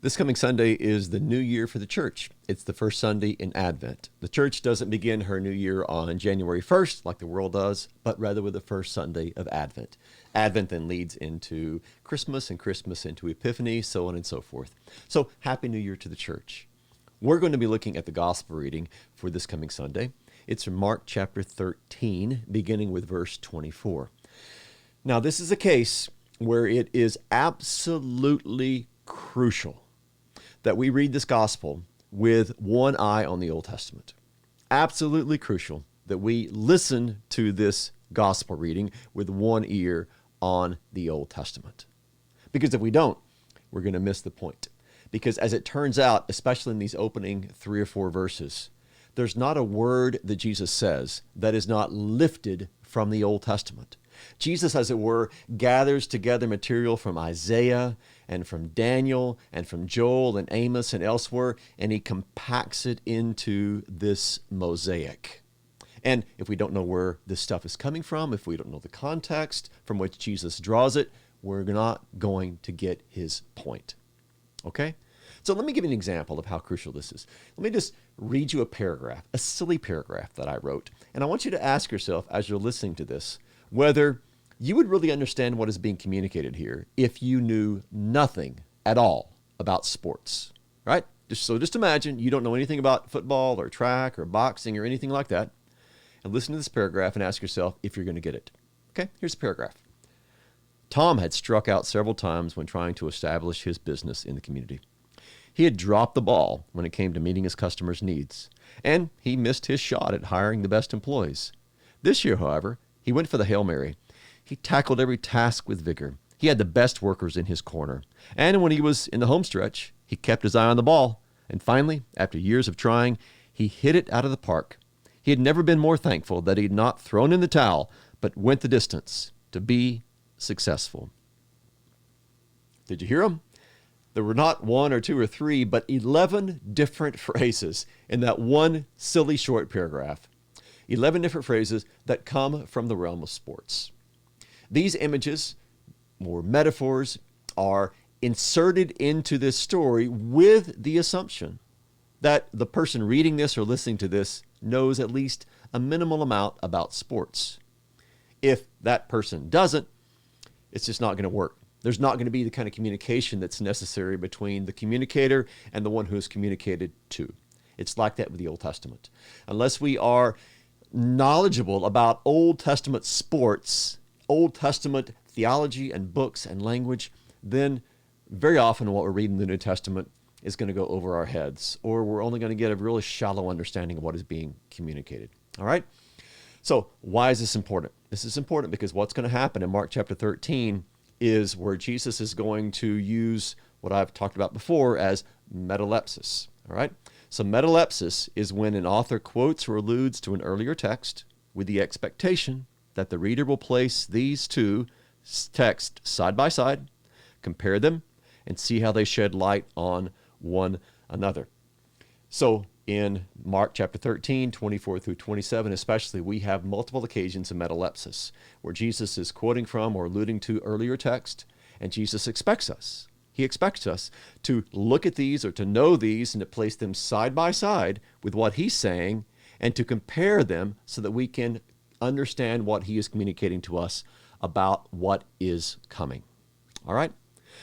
This coming Sunday is the new year for the church. It's the first Sunday in Advent. The church doesn't begin her new year on January 1st like the world does, but rather with the first Sunday of Advent. Advent then leads into Christmas, and Christmas into Epiphany, so on and so forth. So, Happy New Year to the church. We're going to be looking at the gospel reading for this coming Sunday. It's from Mark chapter 13, beginning with verse 24. Now, this is a case where it is absolutely crucial that we read this gospel with one eye on the Old Testament. Absolutely crucial that we listen to this gospel reading with one ear on the Old Testament. Because if we don't, we're going to miss the point. Because as it turns out, especially in these opening 3 or 4 verses, there's not a word that Jesus says that is not lifted from the Old Testament. Jesus, as it were, gathers together material from Isaiah and from Daniel and from Joel and Amos and elsewhere, and he compacts it into this mosaic. And if we don't know where this stuff is coming from, if we don't know the context from which Jesus draws it, we're not going to get his point. Okay? So let me give you an example of how crucial this is. Let me just read you a paragraph, a silly paragraph that I wrote. And I want you to ask yourself as you're listening to this, whether you would really understand what is being communicated here if you knew nothing at all about sports, right? Just imagine you don't know anything about football or track or boxing or anything like that, and listen to this paragraph and ask yourself if you're going to get it. Okay, here's the paragraph. Tom had struck out several times when trying to establish his business in the community. He had dropped the ball when it came to meeting his customers' needs, and he missed his shot at hiring the best employees. This year, however, he went for the Hail Mary. He tackled every task with vigor. He had the best workers in his corner. And when he was in the home stretch, he kept his eye on the ball. And finally, after years of trying, he hit it out of the park. He had never been more thankful that he had not thrown in the towel, but went the distance to be successful. Did you hear him? There were not 1 or 2 or 3, but 11 different phrases in that one silly short paragraph. 11 different phrases that come from the realm of sports. These images, or metaphors, are inserted into this story with the assumption that the person reading this or listening to this knows at least a minimal amount about sports. If that person doesn't, it's just not going to work. There's not going to be the kind of communication that's necessary between the communicator and the one who is communicated to. It's like that with the Old Testament. Unless we are knowledgeable about Old Testament sports, Old Testament theology and books and language, then very often what we're reading in the New Testament is going to go over our heads, or we're only going to get a really shallow understanding of what is being communicated. All right? So why is this important? This is important because what's going to happen in Mark chapter 13 is where Jesus is going to use what I've talked about before as metalepsis. All right? So metalepsis is when an author quotes or alludes to an earlier text with the expectation that the reader will place these two texts side by side, compare them, and see how they shed light on one another. So in Mark chapter 13, 24 through 27 especially, we have multiple occasions of metalepsis where Jesus is quoting from or alluding to earlier text, and Jesus expects us. He expects us to look at these or to know these and to place them side by side with what he's saying and to compare them so that we can understand what he is communicating to us about what is coming. All right?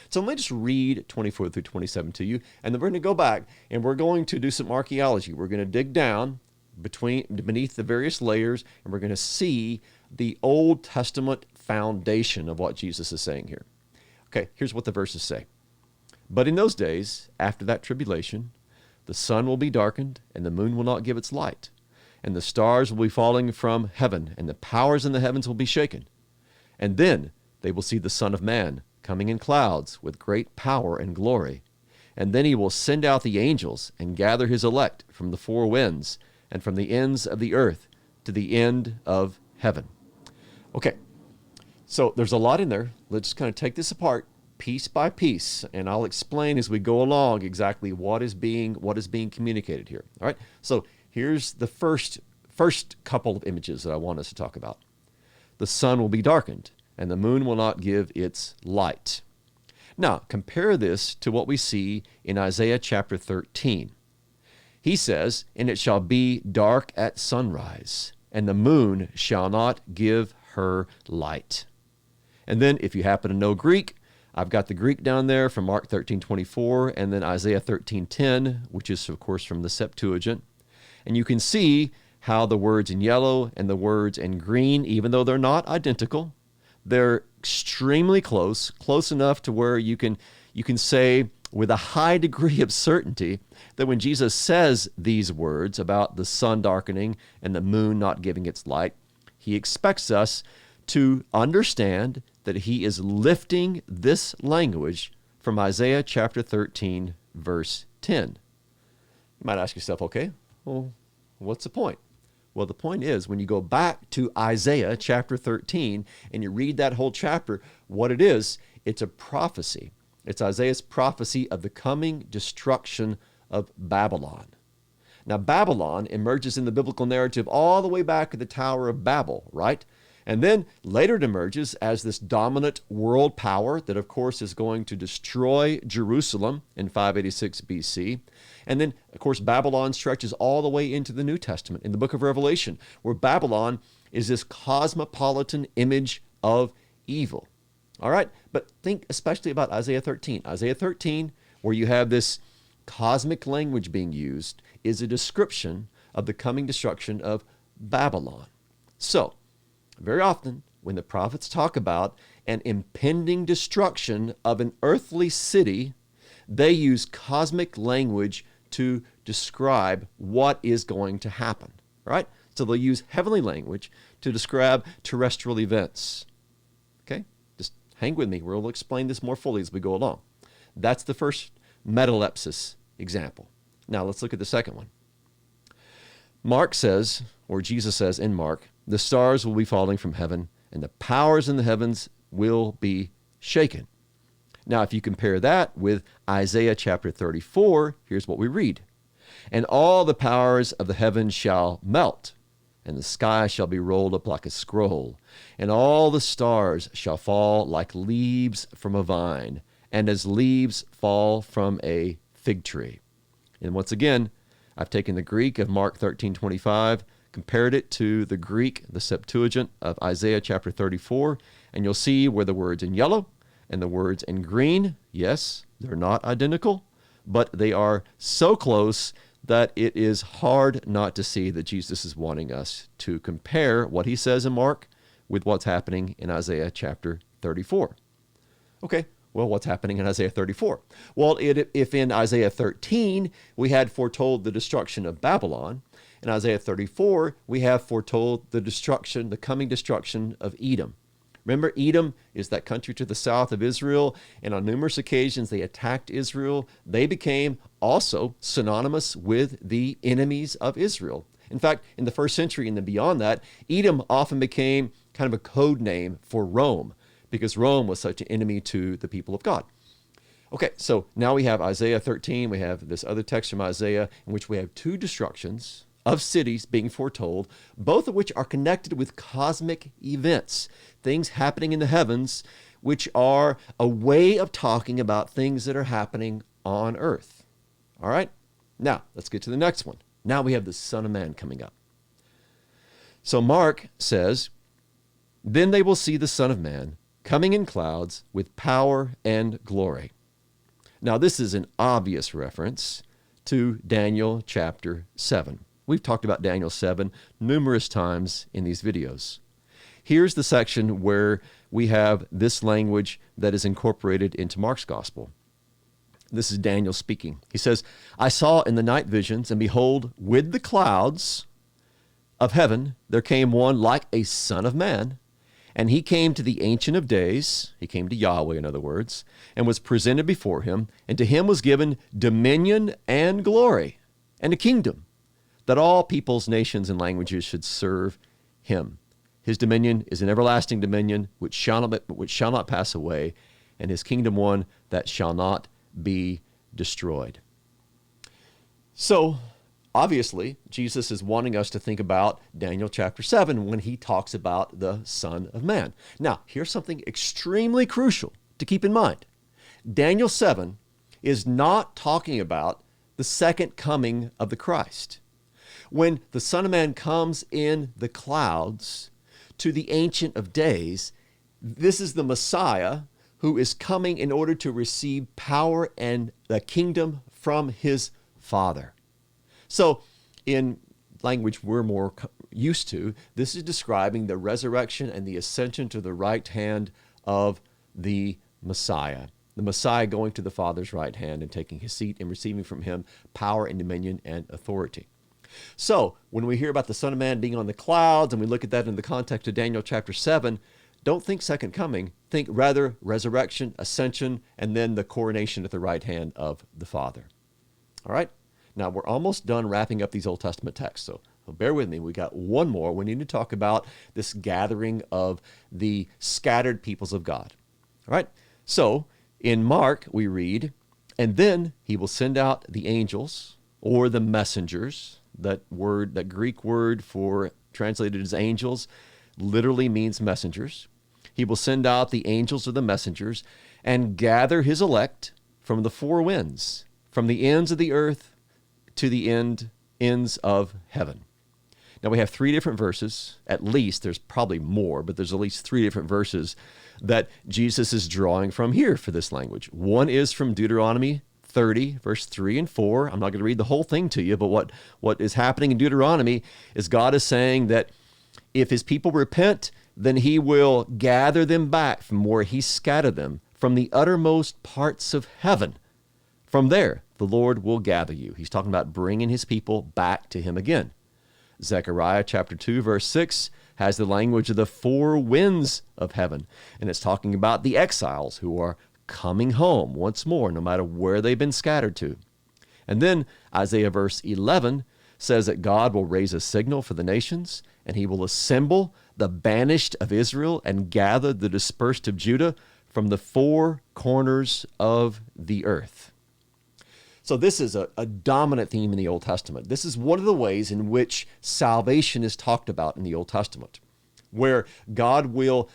So let me just read 24 through 27 to you, and then we're going to go back and we're going to do some archaeology. We're going to dig down beneath the various layers, and we're going to see the Old Testament foundation of what Jesus is saying here. Okay, here's what the verses say. But in those days, after that tribulation, the sun will be darkened, and the moon will not give its light, and the stars will be falling from heaven, and the powers in the heavens will be shaken. And then they will see the Son of Man coming in clouds with great power and glory. And then he will send out the angels and gather his elect from the 4 winds and from the ends of the earth to the end of heaven. Okay, so there's a lot in there. Let's kind of take this apart piece by piece, and I'll explain as we go along exactly what is being communicated here. All right, so here's the first couple of images that I want us to talk about. The sun will be darkened, and the moon will not give its light. Now, compare this to what we see in Isaiah chapter 13. He says, "And it shall be dark at sunrise, and the moon shall not give her light." And then if you happen to know Greek, I've got the Greek down there from Mark 13:24 and then Isaiah 13:10, which is, of course, from the Septuagint. And you can see how the words in yellow and the words in green, even though they're not identical, they're extremely close, close enough to where you can say with a high degree of certainty that when Jesus says these words about the sun darkening and the moon not giving its light, he expects us to understand that he is lifting this language from Isaiah chapter 13, verse 10. You might ask yourself, okay, well, what's the point? Well, the point is when you go back to Isaiah chapter 13 and you read that whole chapter, what it is, it's a prophecy. It's Isaiah's prophecy of the coming destruction of Babylon. Now, Babylon emerges in the biblical narrative all the way back at the Tower of Babel, right? And then later it emerges as this dominant world power that, of course, is going to destroy Jerusalem in 586 BC. And then, of course, Babylon stretches all the way into the New Testament in the book of Revelation, where Babylon is this cosmopolitan image of evil. All right, but think especially about Isaiah 13. Isaiah 13, where you have this cosmic language being used, is a description of the coming destruction of Babylon. So, very often, when the prophets talk about an impending destruction of an earthly city, they use cosmic language to describe what is going to happen, right? So they'll use heavenly language to describe terrestrial events. Okay? Just hang with me. We'll explain this more fully as we go along. That's the first metalepsis example. Now let's look at the second one. Mark says, or Jesus says in Mark, "The stars will be falling from heaven, and the powers in the heavens will be shaken." Now, if you compare that with Isaiah chapter 34, here's what we read. "And all the powers of the heavens shall melt, and the sky shall be rolled up like a scroll, and all the stars shall fall like leaves from a vine, and as leaves fall from a fig tree." And once again, I've taken the Greek of Mark 13:25, compared it to the Greek, the Septuagint of Isaiah chapter 34, and you'll see where the words in yellow and the words in green, yes, they're not identical, but they are so close that it is hard not to see that Jesus is wanting us to compare what he says in Mark with what's happening in Isaiah chapter 34. Okay, well, what's happening in Isaiah 34? Well, if in Isaiah 13 we had foretold the destruction of Babylon, in Isaiah 34 we have foretold the coming destruction of Edom. Remember, Edom is that country to the south of Israel, and on numerous occasions they attacked Israel. They became also synonymous with the enemies of Israel. In fact, in the first century and then beyond that, Edom often became kind of a code name for Rome, because Rome was such an enemy to the people of God. Okay, so now we have Isaiah 13. We have this other text from Isaiah in which we have two destructions of cities being foretold, both of which are connected with cosmic events, things happening in the heavens, which are a way of talking about things that are happening on earth. All right? Now, let's get to the next one. Now we have the Son of Man coming up. So Mark says, "Then they will see the Son of Man coming in clouds with power and glory." Now, this is an obvious reference to Daniel chapter 7. We've talked about Daniel 7 numerous times in these videos. Here's the section where we have this language that is incorporated into Mark's gospel. This is Daniel speaking. He says, "I saw in the night visions, and behold, with the clouds of heaven there came one like a son of man. And he came to the Ancient of Days," he came to Yahweh, in other words, "and was presented before him, and to him was given dominion and glory and a kingdom, that all peoples, nations, and languages should serve him. His dominion is an everlasting dominion which shall not pass away, and his kingdom one that shall not be destroyed." So, obviously, Jesus is wanting us to think about Daniel chapter 7 when he talks about the Son of Man. Now, here's something extremely crucial to keep in mind. Daniel 7 is not talking about the second coming of the Christ. When the Son of Man comes in the clouds to the Ancient of Days, this is the Messiah who is coming in order to receive power and the kingdom from his Father. So in language we're more used to, this is describing the resurrection and the ascension to the right hand of the Messiah. The Messiah going to the Father's right hand and taking his seat and receiving from him power and dominion and authority. So when we hear about the Son of Man being on the clouds and we look at that in the context of Daniel chapter 7, don't think second coming. Think rather resurrection, ascension, and then the coronation at the right hand of the Father. All right? Now, we're almost done wrapping up these Old Testament texts, so bear with me. We got one more. We need to talk about this gathering of the scattered peoples of God. All right? So in Mark, we read, and then he will send out the angels or the messengers. That word, that Greek word for translated as angels, literally means messengers. He will send out the angels or the messengers and gather his elect from the four winds, from the ends of the earth to the ends of heaven. Now we have three different verses, at least. There's probably more, but there's at least three different verses that Jesus is drawing from here for this language. One is from Deuteronomy 30, verse 3 and 4. I'm not going to read the whole thing to you, but what is happening in Deuteronomy is God is saying that if his people repent, then he will gather them back from where he scattered them, from the uttermost parts of heaven. From there, the Lord will gather you. He's talking about bringing his people back to him again. Zechariah chapter 2, verse 6 has the language of the four winds of heaven, and it's talking about the exiles who are coming home once more, no matter where they've been scattered to. And then Isaiah verse 11 says that God will raise a signal for the nations, and he will assemble the banished of Israel and gather the dispersed of Judah from the four corners of the earth. So this is a dominant theme in the Old Testament. This is one of the ways in which salvation is talked about in the Old Testament, where God will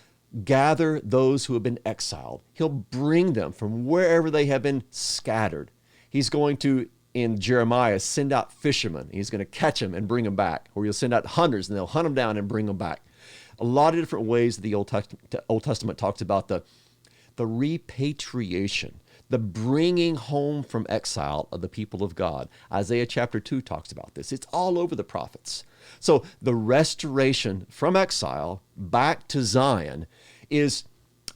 gather those who have been exiled. He'll bring them from wherever they have been scattered. He's going to, in Jeremiah, send out fishermen. He's going to catch them and bring them back. Or he'll send out hunters and they'll hunt them down and bring them back. A lot of different ways the Old Testament talks about the repatriation, the bringing home from exile of the people of God. Isaiah chapter 2 talks about this. It's all over the prophets. So the restoration from exile back to Zion is,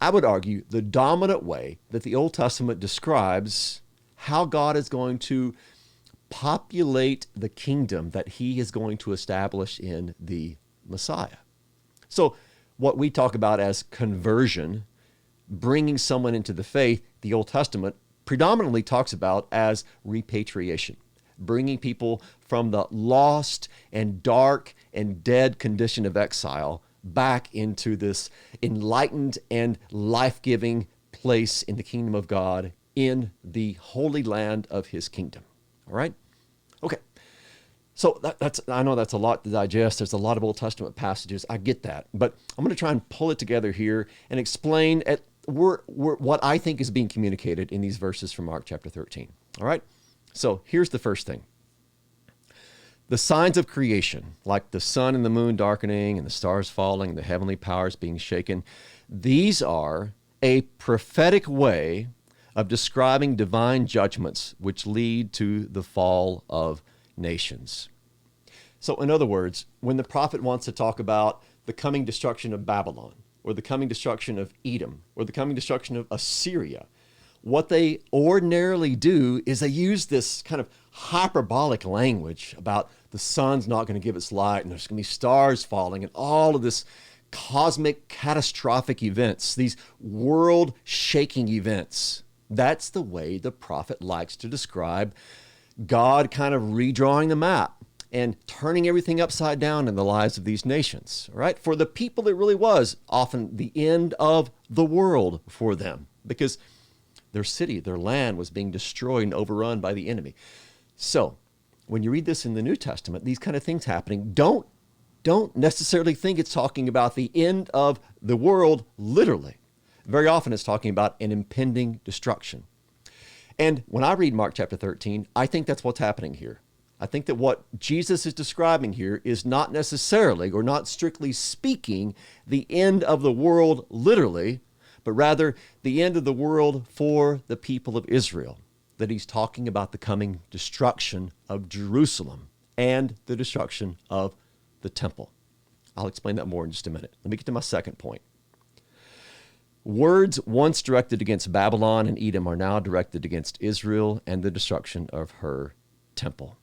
I would argue, the dominant way that the Old Testament describes how God is going to populate the kingdom that he is going to establish in the Messiah. So what we talk about as conversion, bringing someone into the faith, the Old Testament predominantly talks about as repatriation, bringing people from the lost and dark and dead condition of exile back into this enlightened and life-giving place in the kingdom of God in the holy land of his kingdom. All right? Okay. So I know that's a lot to digest. There's a lot of Old Testament passages. I get that. But I'm going to try and pull it together here and explain what I think is being communicated in these verses from Mark chapter 13. All right? So here's the first thing. The signs of creation, like the sun and the moon darkening and the stars falling and the heavenly powers being shaken, these are a prophetic way of describing divine judgments which lead to the fall of nations. So in other words, when the prophet wants to talk about the coming destruction of Babylon, or the coming destruction of Edom, or the coming destruction of Assyria, what they ordinarily do is they use this kind of hyperbolic language about the sun's not going to give its light and there's going to be stars falling and all of this cosmic catastrophic events, these world-shaking events. That's the way the prophet likes to describe God kind of redrawing the map and turning everything upside down in the lives of these nations, right? For the people, it really was often the end of the world for them because their city, their land was being destroyed and overrun by the enemy. So when you read this in the New Testament, these kind of things happening, don't necessarily think it's talking about the end of the world literally. Very often it's talking about an impending destruction. And when I read Mark chapter 13, I think that's what's happening here. I think that what Jesus is describing here is not necessarily, or not strictly speaking, the end of the world literally, but rather the end of the world for the people of Israel. That he's talking about the coming destruction of Jerusalem and the destruction of the temple. I'll explain that more in just a minute. Let me get to my second point. Words once directed against Babylon and Edom are now directed against Israel and the destruction of her temple.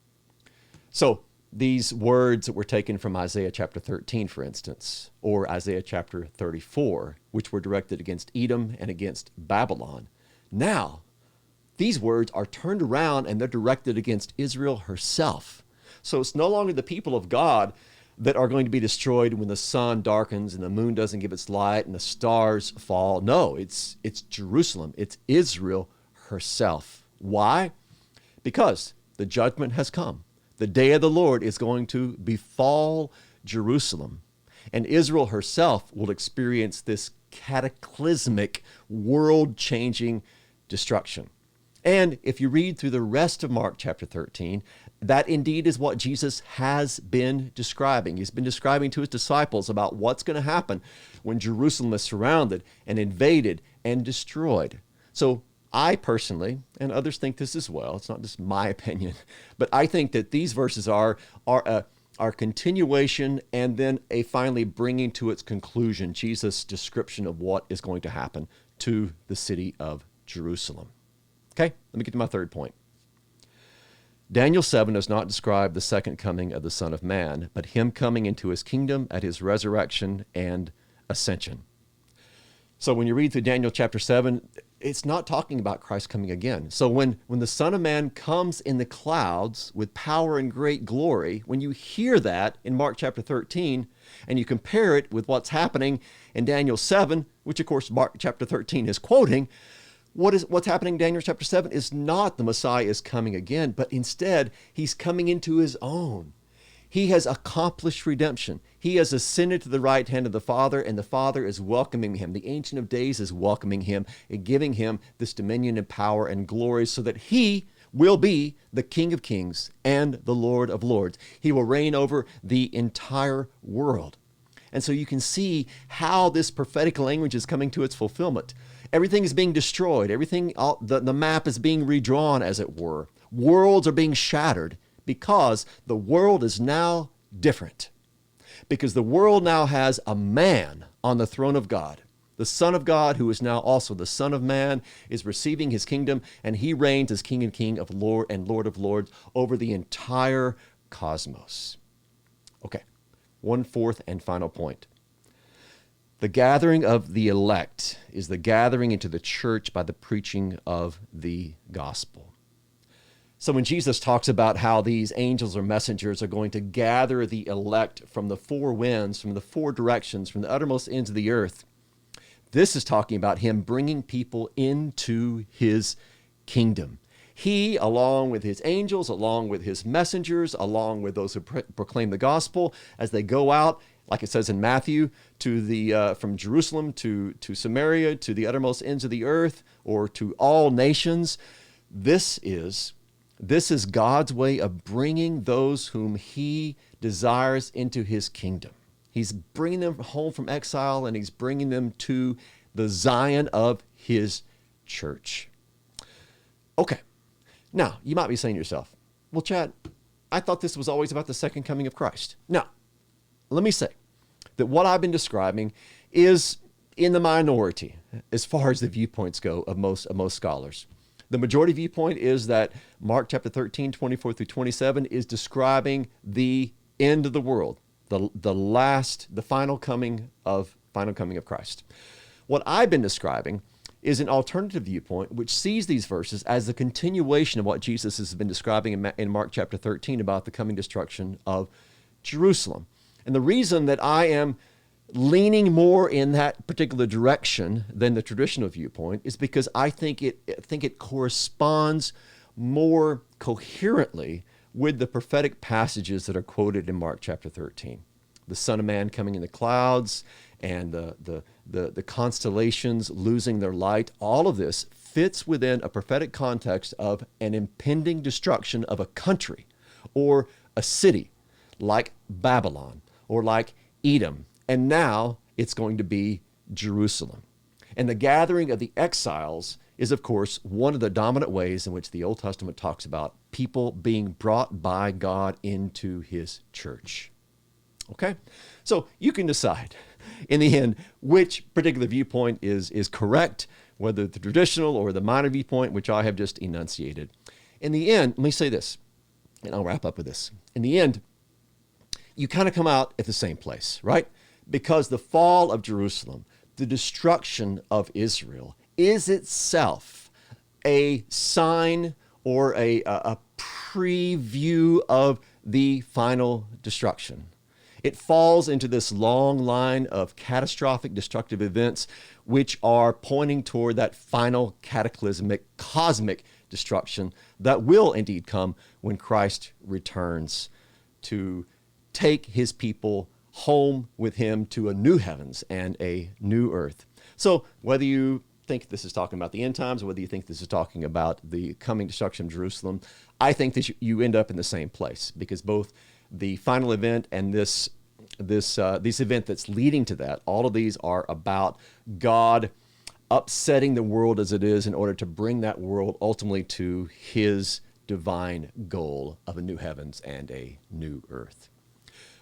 So these words that were taken from Isaiah chapter 13, for instance, or Isaiah chapter 34, which were directed against Edom and against Babylon, now these words are turned around and they're directed against Israel herself. So it's no longer the people of God that are going to be destroyed when the sun darkens and the moon doesn't give its light and the stars fall. No, it's Jerusalem. It's Israel herself. Why? Because the judgment has come. The day of the Lord is going to befall Jerusalem. And Israel herself will experience this cataclysmic, world-changing destruction. And if you read through the rest of Mark chapter 13, that indeed is what Jesus has been describing. He's been describing to his disciples about what's going to happen when Jerusalem is surrounded and invaded and destroyed. So I personally, and others think this as well, it's not just my opinion, but I think that these verses are continuation and then a finally bringing to its conclusion Jesus' description of what is going to happen to the city of Jerusalem. Okay, let me get to my third point. Daniel 7 does not describe the second coming of the Son of Man, but him coming into his kingdom at his resurrection and ascension. So when you read through Daniel chapter 7, it's not talking about Christ coming again. So when the Son of Man comes in the clouds with power and great glory, when you hear that in Mark chapter 13, and you compare it with what's happening in Daniel 7, which of course Mark chapter 13 is quoting, what's happening in Daniel chapter 7 is not the Messiah is coming again, but instead he's coming into his own. He has accomplished redemption. He has ascended to the right hand of the Father, and the Father is welcoming him. The Ancient of Days is welcoming him and giving him this dominion and power and glory so that he will be the King of Kings and the Lord of Lords. He will reign over the entire world. And so you can see how this prophetic language is coming to its fulfillment. Everything is being destroyed. The map is being redrawn, as it were. Worlds are being shattered because the world is now different. Because the world now has a man on the throne of God. The Son of God, who is now also the Son of Man, is receiving his kingdom, and he reigns as King and King of Lord and Lord of Lords over the entire cosmos. Okay, one fourth and final point. The gathering of the elect is the gathering into the church by the preaching of the gospel. So when Jesus talks about how these angels or messengers are going to gather the elect from the four winds, from the four directions, from the uttermost ends of the earth, this is talking about him bringing people into his kingdom. He, along with his angels, along with his messengers, along with those who proclaim the gospel, as they go out, like it says in Matthew, from Jerusalem to Samaria, to the uttermost ends of the earth, or to all nations, this is God's way of bringing those whom he desires into his kingdom. He's bringing them home from exile, and he's bringing them to the Zion of his church. Okay, now you might be saying to yourself, well, Chad, I thought this was always about the second coming of Christ. Now, let me say that what I've been describing is in the minority as far as the viewpoints go of most scholars. The majority viewpoint is that Mark chapter 13, 24 through 27 is describing the end of the world, the final coming of Christ. What I've been describing is an alternative viewpoint which sees these verses as the continuation of what Jesus has been describing in Mark chapter 13 about the coming destruction of Jerusalem. And the reason that I am leaning more in that particular direction than the traditional viewpoint is because I think it corresponds more coherently with the prophetic passages that are quoted in Mark chapter 13. the Son of Man coming in the clouds and the constellations losing their light, all of this fits within a prophetic context of an impending destruction of a country or a city like Babylon or like Edom. And now it's going to be Jerusalem. And the gathering of the exiles is, of course, one of the dominant ways in which the Old Testament talks about people being brought by God into his church. Okay? So you can decide in the end which particular viewpoint is correct, whether the traditional or the minor viewpoint, which I have just enunciated. In the end, let me say this, and I'll wrap up with this. In the end, you kind of come out at the same place, right? Because the fall of Jerusalem, the destruction of Israel, is itself a sign or a preview of the final destruction. It falls into this long line of catastrophic destructive events which are pointing toward that final cataclysmic cosmic destruction that will indeed come when Christ returns to take his people home with him to a new heavens and a new earth. So whether you think this is talking about the end times or whether you think this is talking about the coming destruction of Jerusalem, I think that you end up in the same place, because both the final event and this event that's leading to that, all of these are about God upsetting the world as it is in order to bring that world ultimately to his divine goal of a new heavens and a new earth.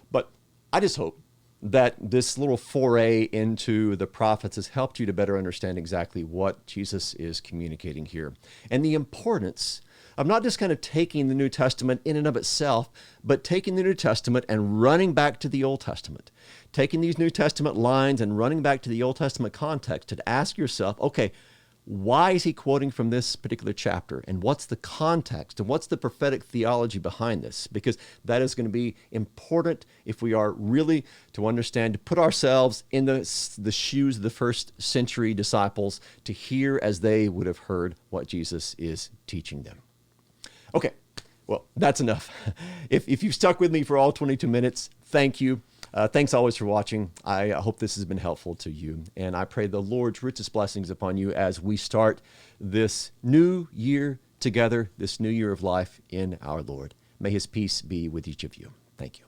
But I just hope that this little foray into the prophets has helped you to better understand exactly what Jesus is communicating here and the importance of not just kind of taking the New Testament in and of itself, but taking the New Testament and running back to the Old Testament, taking these New Testament lines and running back to the Old Testament context to ask yourself, okay, why is he quoting from this particular chapter? And what's the context? And what's the prophetic theology behind this? Because that is going to be important if we are really to understand, to put ourselves in the shoes of the first century disciples, to hear as they would have heard what Jesus is teaching them. Okay, well, that's enough. If you've stuck with me for all 22 minutes, thank you. Thanks always for watching. I hope this has been helpful to you. And I pray the Lord's richest blessings upon you as we start this new year together, this new year of life in our Lord. May his peace be with each of you. Thank you.